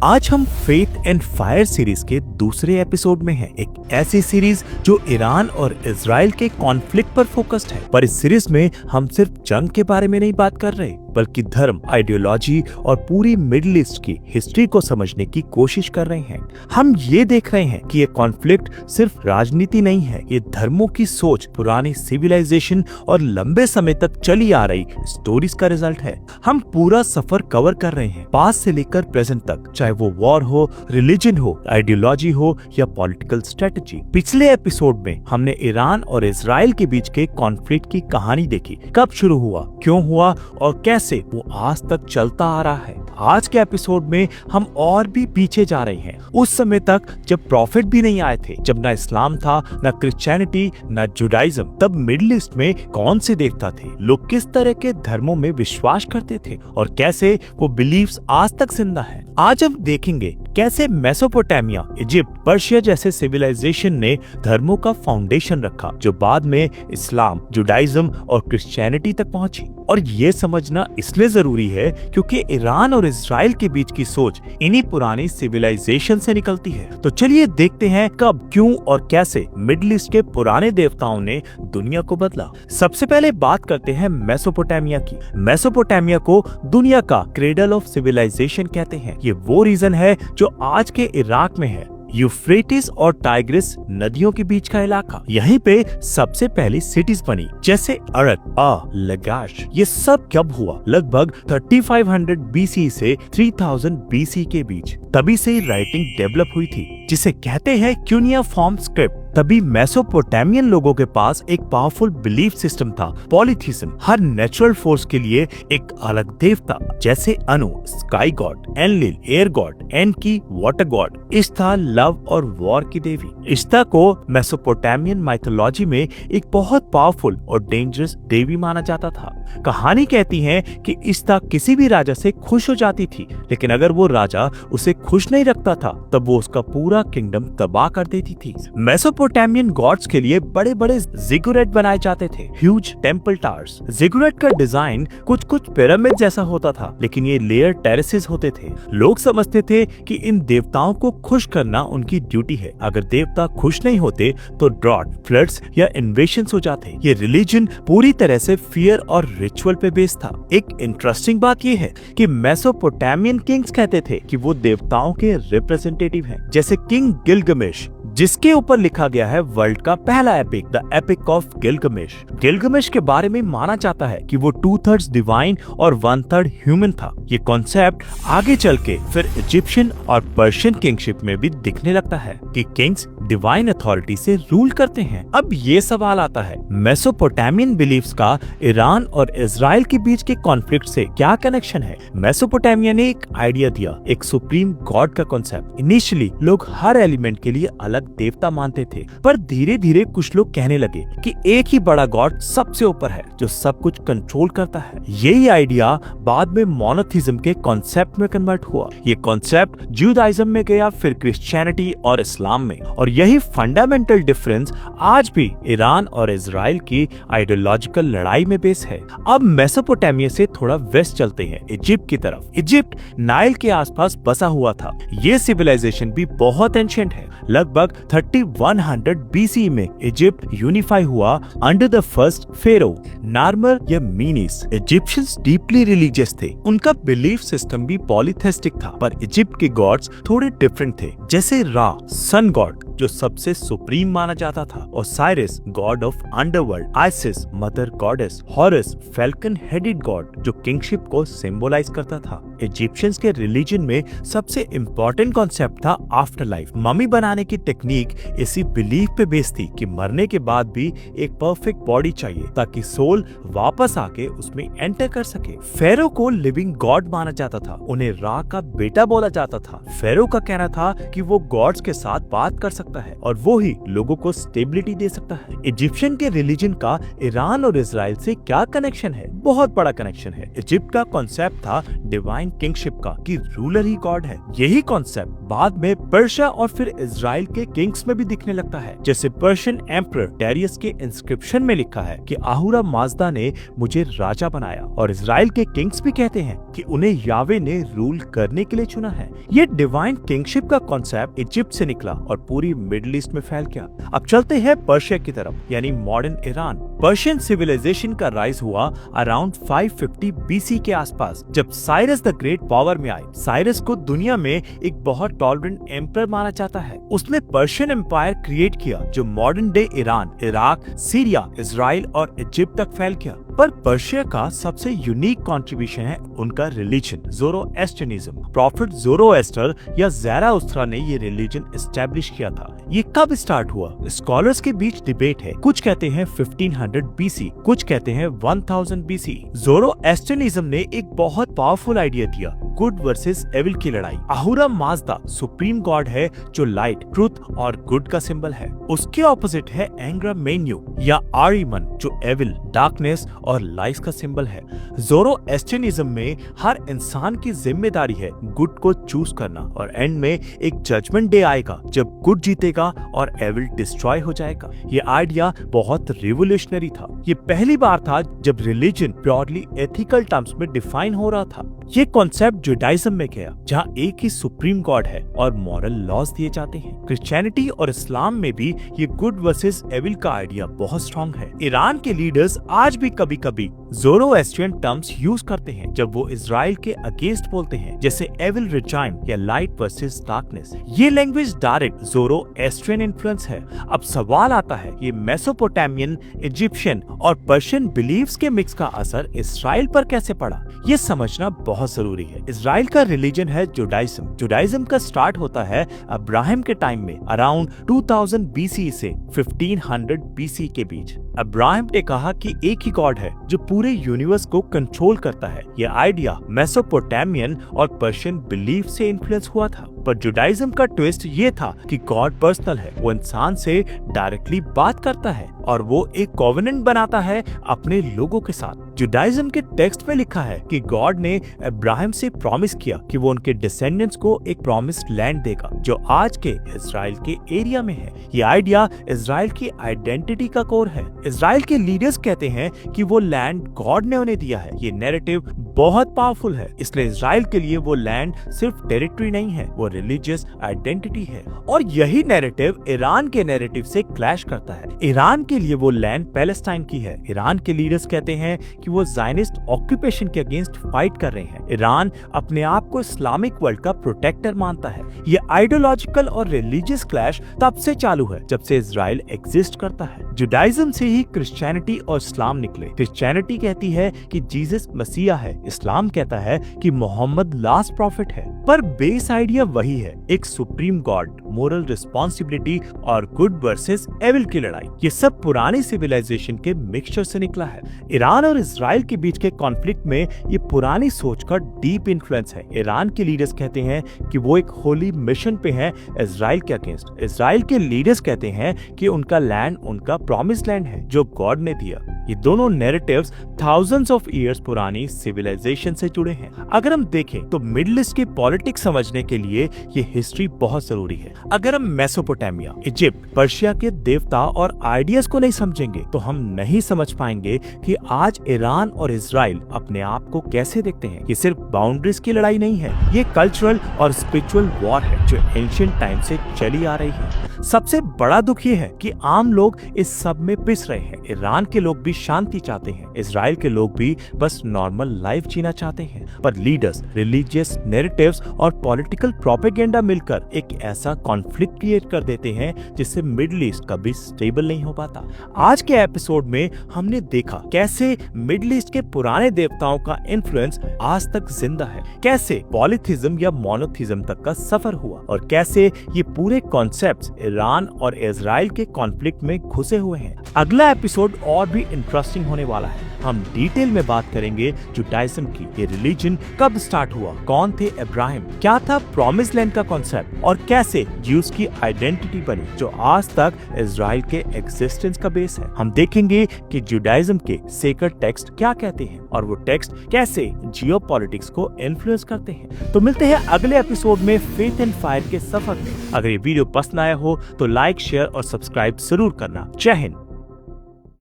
आज हम faith and fire series के दूसरे एपिसोड में हैं। एक ऐसी सीरीज जो ईरान और इजराइल के कॉन्फ्लिक्ट पर फोकस्ड है। पर इस सीरीज में हम सिर्फ जंग के बारे में नहीं बात कर रहे, बल्कि धर्म, आइडियोलॉजी और पूरी मिडिल ईस्ट की हिस्ट्री को समझने की कोशिश कर रहे हैं। हम ये देख रहे हैं कि ये कॉन्फ्लिक्ट सिर्फ राजनीति नहीं है, ये धर्मों की सोच, पुरानी सिविलाइजेशन और लंबे समय तक चली आ रही स्टोरीज का रिजल्ट है। हम पूरा सफर कवर कर रहे हैं, पास्ट से लेकर प्रेजेंट तक, चाहे वो वॉर हो, रिलीजन हो, आइडियोलॉजी हो या पॉलिटिकल स्ट्रेटजी। पिछले एपिसोड में हमने ईरान और इजराइल के बीच के कॉन्फ्लिक्ट की कहानी देखी, कब शुरू हुआ, क्यों हुआ और कैसे वो आज तक चलता आ रहा है। आज के एपिसोड में हम और भी पीछे जा रहे हैं, उस समय तक जब प्रॉफिट भी नहीं आए थे, जब ना इस्लाम था, ना क्रिश्चियनिटी, ना जुडाइज्म। तब मिडिल ईस्ट में कौन से देवता थे, लोग किस तरह के धर्मों में विश्वास करते थे और कैसे वो बिलीव्स आज तक जिंदा है। आज हम देखेंगे कैसे मेसोपोटामिया, इजिप्ट, पर्शिया जैसे सिविलाइजेशन ने धर्मों का फाउंडेशन रखा, जो बाद में इस्लाम, जुडाइज्म और क्रिश्चियनिटी तक पहुंची। और ये समझना इसलिए जरूरी है क्योंकि ईरान और इजराइल के बीच की सोच इन्हीं पुरानी सिविलाइजेशन से निकलती है। तो चलिए देखते हैं कब, क्यों और कैसे मिडिल ईस्ट के पुराने देवताओं ने दुनिया को बदला। सबसे पहले बात करते हैं मेसोपोटामिया की। मेसोपोटामिया को दुनिया का क्रेडल ऑफ सिविलाइजेशन कहते हैं। ये वो रीजन है जो आज के इराक में है, यूफ्रेटिस और टाइग्रिस नदियों के बीच का इलाका। यहीं पे सबसे पहली सिटीज बनी, जैसे अरक, लगाश। ये सब कब हुआ? लगभग 3500 BC से 3000 BC के बीच। तभी से राइटिंग डेवलप हुई थी, जिसे कहते हैं क्यूनिफॉर्म स्क्रिप्ट। तभी मेसोपोटामियन लोगों के पास एक पावरफुल बिलीफ सिस्टम था, पॉलीथीज्म। हर नेचुरल फोर्स के लिए एक अलग देवता, जैसे Anu sky god, Enlil air god, Enki water god, Ishtar love और वॉर की देवी। इश्ता को मेसोपोटामियन माइथोलॉजी में एक बहुत पावरफुल और डेंजरस देवी माना जाता था। कहानी कहती है कि इश्ता किसी भी राजा से खुश हो जाती थी, लेकिन अगर वो राजा उसे खुश नहीं रखता था तब वो उसका पूरा किंगडम तबाह कर देती थी। मेसोपोटामियन गॉड्स के लिए बड़े बड़े जिगुरेट बनाए जाते थे, ह्यूज टेम्पल टावर्स। जिगुरेट का डिजाइन कुछ पिरामिड जैसा होता था, लेकिन ये लेयर टेरेसेस होते थे। लोग समझते थे कि इन देवताओं को खुश करना उनकी ड्यूटी है। अगर देवता खुश नहीं होते तो ड्रॉट, फ्लड्स या इन्वेशंस हो जाते। ये रिलीजन पूरी तरह से फियर और रिचुअल पे बेस्ड था। एक इंटरेस्टिंग बात ये है कि मेसोपोटामियन किंग्स कहते थे कि वो देवताओं के रिप्रेजेंटेटिव हैं, जैसे किंग गिलगमेश, जिसके ऊपर लिखा गया है वर्ल्ड का पहला epic, the epic of Gilgamesh. Gilgamesh के बारे में माना जाता है कि वो 2/3 डिवाइन और 1/3 ह्यूमन था। ये कॉन्सेप्ट आगे चल के फिर इजिप्शियन और पर्शियन किंगशिप में भी दिखने लगता है कि किंग्स डिवाइन अथॉरिटी से रूल करते हैं। अब ये सवाल आता है, मेसोपोटामियन बिलीफ्स का ईरान और इजराइल के बीच के कॉन्फ्लिक्ट से क्या कनेक्शन है? मेसोपोटामिया ने एक आइडिया दिया, एक सुप्रीम गॉड का कॉन्सेप्ट। इनिशियली लोग हर एलिमेंट के लिए अलग देवता मानते थे, पर धीरे धीरे कुछ लोग कहने लगे कि एक ही बड़ा गॉड सबसे ऊपर है, जो सब कुछ कंट्रोल करता है। यही आइडिया बाद में मोनोथिज्म के कॉन्सेप्ट में कन्वर्ट हुआ। ये कॉन्सेप्ट जुडाइज्म में गया, फिर क्रिश्चियनिटी और इस्लाम में। और यही फंडामेंटल डिफरेंस आज भी ईरान और इजराइल की आइडियोलॉजिकल लड़ाई में बेस है। अब मेसोपोटामिया से थोड़ा वेस्ट चलते हैं, इजिप्ट की तरफ। इजिप्ट नाइल के आसपास बसा हुआ था। ये सिविलाइजेशन भी बहुत एंशिएंट है। लगभग 3100 BC में इजिप्ट यूनिफाई हुआ अंडर द फर्स्ट फेरो, नार्मर या मीनिस। इजिप्शियंस डीपली रिलीजियस थे। उनका बिलीफ सिस्टम भी पॉलीथेस्टिक था, पर इजिप्ट के गॉड्स थोड़े डिफरेंट थे, जैसे रा, सन गॉड, जो सबसे सुप्रीम माना जाता था, और Cyrus, God of underworld, ISIS, mother goddess, harrows, falcon headed God, जो किंगशिप को सिंबलाइज करता था। इजिप्शियंस के रिलीजन में सबसे इम्पोर्टेंट कॉन्सेप्ट था आफ्टर लाइफ। ममी बनाने की टेक्निक इसी बिलीफ पे बेस्ड थी कि मरने के बाद भी एक परफेक्ट बॉडी चाहिए ताकि सोल वापस आके उसमें एंटर कर सके। फेरो को लिविंग गॉड माना जाता था, उन्हें रा का बेटा बोला जाता था। फेरो का कहना था कि वो गॉड्स के साथ बात कर सकता है और वो ही लोगों को स्टेबिलिटी दे सकता है। इजिप्शियन के रिलीजन का ईरान और इजराइल से क्या कनेक्शन है? बहुत बड़ा कनेक्शन है। इजिप्ट का कॉन्सेप्ट था डिवाइन डिवाइन किंगशिप का कि रूलर ही गॉड है। यही कॉन्सेप्ट बाद में पर्शिया और फिर इजराइल के किंग्स में भी दिखने लगता है। जैसे पर्शियन एम्परर डेरियस के इंस्क्रिप्शन में लिखा है कि अहूरा माजदा ने मुझे राजा बनाया, और इजराइल के किंग्स भी कहते हैं कि उन्हें यावे ने रूल करने के लिए चुना है। ये डिवाइन किंगशिप का कॉन्सेप्ट इजिप्ट से निकला और पूरी मिडिल ईस्ट में फैल गया। अब चलते हैं पर्शिया की तरफ, यानी मॉडर्न ईरान। पर्शियन सिविलाइजेशन का राइज हुआ अराउंड 550 बीसी के आसपास, जब साइरस द ग्रेट पावर में आए। साइरस को दुनिया में एक बहुत टॉलरेंट एम्परर माना जाता है। उसने पर्शियन एम्पायर क्रिएट किया जो modern day Iran, Iraq, Syria, Israel और इजिप्ट तक फैल गया। पर पर्शिया का सबसे यूनिक कंट्रीब्यूशन है उनका रिलीजन, ज़ोरोएस्ट्रियनिज्म। प्रॉफिट ज़ोरोएस्टर या ज़ैराथुस्ट्रा ने ये रिलीजन एस्टेब्लिश किया था। ये कब स्टार्ट हुआ? स्कॉलर्स के बीच डिबेट है। कुछ कहते हैं 1500 बीसी, कुछ कहते हैं 1000 बीसी। ज़ोरोएस्ट्रियनिज्म ने एक बहुत पावरफुल आइडिया दिया, गुड वर्सेस एविल की लड़ाई। अहूरा माजदा सुप्रीम गॉड है जो लाइट, ट्रूथ और गुड का सिंबल है। उसके ऑपोजिट है एंग्रा मेन्यू या आरिमन जो एविल, डार्कनेस और लाइस का सिंबल है। ज़ोरोएस्ट्रियनिज्म में हर इंसान की जिम्मेदारी है गुड को चूज करना, और एंड में एक जजमेंट डे आएगा जब गुड जीतेगा और एविल डिस्ट्रॉय हो जाएगा। ये आइडिया बहुत रिवोल्यूशनरी था। ये पहली बार था जब रिलीजन प्योरली एथिकल टर्म्स में डिफाइन हो रहा था। ये कॉन्सेप्ट जुडाइज्म में गया, जहाँ एक ही सुप्रीम गॉड है और मॉरल लॉज दिए जाते हैं। क्रिश्चियनिटी और इस्लाम में भी ये गुड वर्सेस एविल का आइडिया बहुत स्ट्रॉन्ग है। ईरान के लीडर्स आज भी कभी कभी ज़ोरोएस्ट्रियन टर्म्स यूज करते हैं जब वो इजराइल के अगेंस्ट बोलते हैं, जैसे एविल रिजाइम या लाइट वर्सेस डार्कनेस। ये लैंग्वेज डायरेक्ट ज़ोरोएस्ट्रियन इन्फ्लुएंस है। अब सवाल आता है, ये मेसोपोटामियन, इजिप्शियन और पर्शियन बिलीव्स के मिक्स का असर इजराइल पर कैसे पड़ा? ये समझना बहुत जरूरी है। इजराइल का रिलीजन है जुडाइज्म। जुडाइज्म का स्टार्ट होता है अब्राहम के टाइम में, अराउंड 2000 बीसी से 1500 बीसी के बीच। अब्राहम ने कहा कि एक ही गॉड है जो पूरे यूनिवर्स को कंट्रोल करता है। यह आइडिया मेसोपोटामियन और पर्शियन बिलीफ से इन्फ्लुएंस हुआ था। पर जुडाइज्म का ट्विस्ट ये था कि गॉड पर्सनल है, वो इंसान से डायरेक्टली बात करता है और वो एक कॉवेनेंट बनाता है अपने लोगों के साथ। जुडाइज्म के टेक्स्ट में लिखा है कि गॉड ने अब्राहम से प्रॉमिस किया कि वो उनके डिसेंडेंट्स को एक प्रॉमिस्ड लैंड देगा जो आज के इजराइल के एरिया में है। ये आइडिया इजराइल की आइडेंटिटी का कोर है। इजराइल के लीडर्स कहते हैं कि वो लैंड गॉड ने उन्हें दिया है। ये नैरेटिव बहुत पावरफुल है, इसलिए इजराइल के लिए वो लैंड सिर्फ टेरिटरी नहीं है, वो रिलीजियस आइडेंटिटी है। और यही नैरेटिव ईरान के नैरेटिव से क्लैश करता है। ईरान के लिए वो लैंड पैलेस्टाइन की है। ईरान के लीडर्स कहते हैं कि वो ज़ायनिस्ट ऑक्यूपेशन के अगेंस्ट फाइट कर रहे हैं। ईरान अपने आप को इस्लामिक वर्ल्ड का प्रोटेक्टर मानता है। ये आइडियोलॉजिकल और रिलीजियस क्लैश तब से चालू है जब से इजराइल एग्जिस्ट करता है। जुडाइज्म से ही क्रिश्चियनिटी और इस्लाम निकले। क्रिश्चियनिटी कहती है कि जीसस मसीहा है, इस्लाम कहता है कि मोहम्मद लास्ट प्रॉफिट है। पर बेस आइडिया वही है, एक सुप्रीम गॉड, मोरल रिस्पॉन्सिबिलिटी और गुड वर्सेस एविल की लड़ाई। ये सब पुरानी सिविलाइजेशन के मिक्सचर से निकला है। ईरान और इजराइल के बीच के कॉन्फ्लिक्ट में ये पुरानी सोच का डीप इन्फ्लुएंस है। ईरान के लीडर्स कहते हैं कि वो एक होली मिशन पे हैं इजराइल के अगेंस्ट। इजराइल के लीडर्स कहते हैं कि उनका लैंड उनका प्रॉमिस लैंड है जो गॉड ने दिया। ये दोनों नैरेटिव्स थाउजेंड्स ऑफ इयर्स पुरानी सिविलाइजेशन से जुड़े हैं। अगर हम देखें तो मिडिल ईस्ट की पॉलिटिक्स समझने के लिए ये हिस्ट्री बहुत जरूरी है। अगर हम मेसोपोटामिया, इजिप्ट, पर्शिया के देवता और आइडियाज को नहीं समझेंगे तो हम नहीं समझ पाएंगे कि आज ईरान और इजराइल अपने आप को कैसे देखते हैं। ये सिर्फ बाउंड्रीज की लड़ाई नहीं है, ये कल्चरल और स्पिरिचुअल वॉर है जो एंशिएंट टाइम से चली आ रही है। सबसे बड़ा दुख ये है कि आम लोग इस सब में पिस रहे हैं। ईरान के लोग भी शांति चाहते हैं, इजराइल के लोग भी बस नॉर्मल लाइफ जीना चाहते हैं। पर लीडर्स, रिलीजियस नैरेटिव्स और पॉलिटिकल प्रोपेगेंडा मिलकर एक ऐसा कॉन्फ्लिक्ट क्रिएट कर देते हैं जिससे मिडिल ईस्ट कभी स्टेबल नहीं हो पाता। आज के एपिसोड में हमने देखा कैसे मिडिल ईस्ट के पुराने देवताओं का इन्फ्लुएंस आज तक जिंदा है, कैसे पॉलीथिज्म या मोनोथिज्म तक का सफर हुआ और कैसे ये पूरे कॉन्सेप्ट्स ईरान और इजराइल के कॉन्फ्लिक्ट में घुसे हुए हैं। अगला एपिसोड और भी इंटरेस्टिंग होने वाला है। हम डिटेल में बात करेंगे जुडाइज्म की, ये रिलीजन कब स्टार्ट हुआ, कौन थे इब्राहिम, क्या था प्रॉमिस लैंड का कॉन्सेप्ट और कैसे ज्यूज की आइडेंटिटी बनी जो आज तक इजराइल के एग्जिस्टेंस का बेस है। हम देखेंगे कि जुडाइज्म के सेक्रेड टेक्स्ट क्या कहते हैं और वो टेक्स्ट कैसे जियोपॉलिटिक्स को इन्फ्लुएंस करते हैं। तो मिलते हैं अगले एपिसोड में फेथ एंड फायर के सफर में। अगर ये वीडियो पसंद आया हो तो लाइक, शेयर और सब्सक्राइब जरूर करना। जय हिंद।